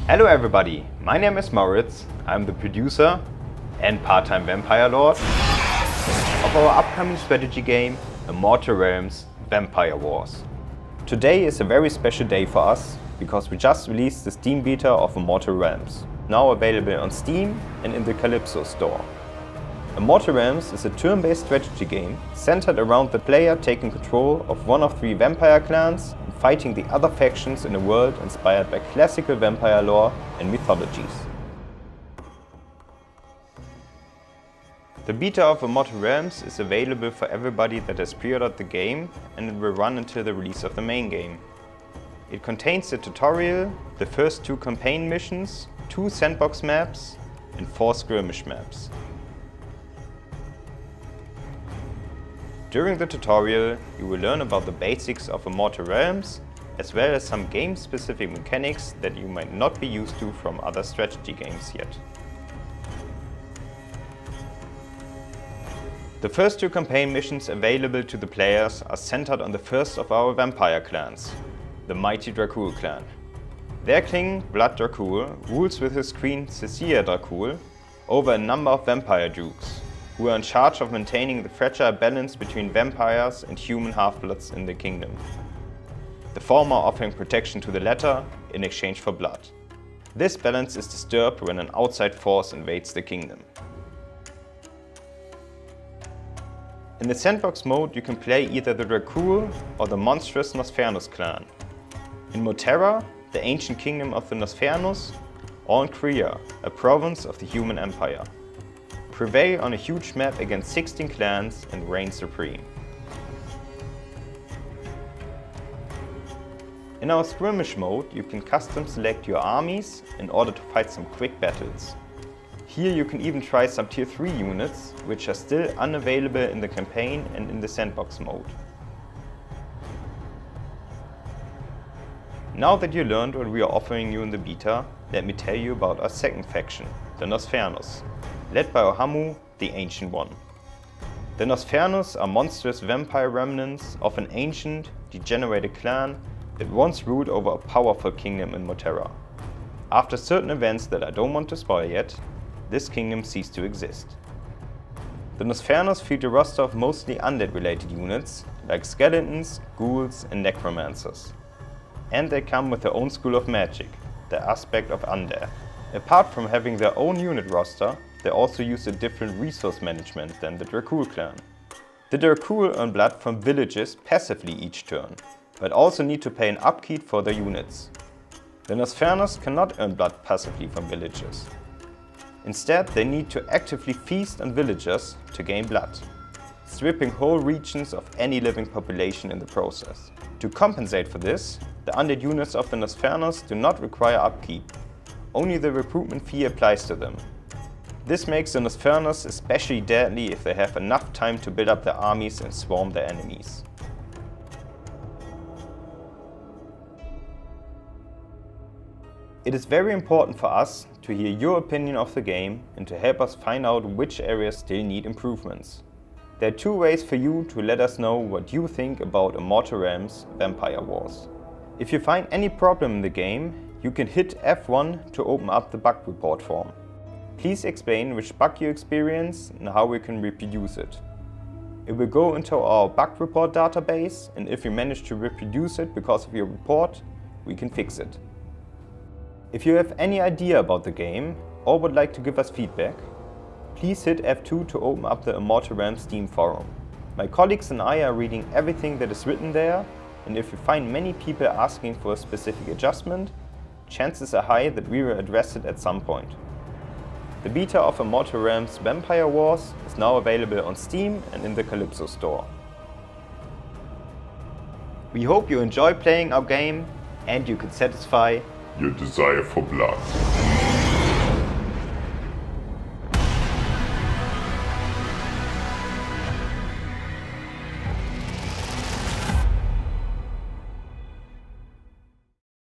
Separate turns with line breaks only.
Hello everybody, my name is Moritz. I'm the producer and part-time vampire lord of our upcoming strategy game, Immortal Realms Vampire Wars. Today is a very special day for us because we just released the Steam beta of Immortal Realms, now available on Steam and in the Calypso store. Immortal Realms is a turn-based strategy game centered around the player taking control of one of 3 vampire clans and fighting the other factions in a world inspired by classical vampire lore and mythologies. The beta of Immortal Realms is available for everybody that has pre-ordered the game, and it will run until the release of the main game. It contains the tutorial, the first 2 campaign missions, 2 sandbox maps and 4 skirmish maps. During the tutorial, you will learn about the basics of Immortal Realms, as well as some game-specific mechanics that you might not be used to from other strategy games yet. The first 2 campaign missions available to the players are centered on the first of our vampire clans, the mighty Dracul clan. Their king, Blood Dracul, rules with his queen Cecilia Dracul over a number of vampire dukes, who are in charge of maintaining the fragile balance between vampires and human half-bloods in the kingdom. The former offering protection to the latter in exchange for blood. This balance is disturbed when an outside force invades the kingdom. In the Sandbox Mode you can play either the Dracul or the monstrous Nosvemos clan. In Moterra, the ancient kingdom of the Nosvemos, or in Kria, a province of the human empire. Prevail on a huge map against 16 clans and reign supreme. In our skirmish mode you can custom select your armies in order to fight some quick battles. Here you can even try some tier 3 units, which are still unavailable in the campaign and in the sandbox mode. Now that you learned what we are offering you in the beta, let me tell you about our second faction, the Nosvemos, led by Ohamu, the Ancient One. The Nosvemos are monstrous vampire remnants of an ancient, degenerated clan that once ruled over a powerful kingdom in Moterra. After certain events that I don't want to spoil yet, this kingdom ceased to exist. The Nosvemos field a roster of mostly undead-related units, like skeletons, ghouls and necromancers. And they come with their own school of magic, the aspect of undeath. Apart from having their own unit roster, they also use a different resource management than the Dracul clan. The Dracul earn blood from villages passively each turn, but also need to pay an upkeep for their units. The Nosvemos cannot earn blood passively from villages. Instead, they need to actively feast on villagers to gain blood, stripping whole regions of any living population in the process. To compensate for this, the undead units of the Nosvemos do not require upkeep. Only the recruitment fee applies to them. This makes the Nosvemos especially deadly if they have enough time to build up their armies and swarm their enemies. It is very important for us to hear your opinion of the game and to help us find out which areas still need improvements. There are 2 ways for you to let us know what you think about Immortal Realms Vampire Wars. If you find any problem in the game, you can hit F1 to open up the bug report form. Please explain which bug you experience and how we can reproduce it. It will go into our bug report database, and if you manage to reproduce it because of your report, we can fix it. If you have any idea about the game or would like to give us feedback, please hit F2 to open up the Immortal Realms Steam forum. My colleagues and I are reading everything that is written there, and if you find many people asking for a specific adjustment, chances are high that we will address it at some point. The beta of Immortal Realms Vampire Wars is now available on Steam and in the Calypso store. We hope you enjoy playing our game and you can satisfy
your desire for blood.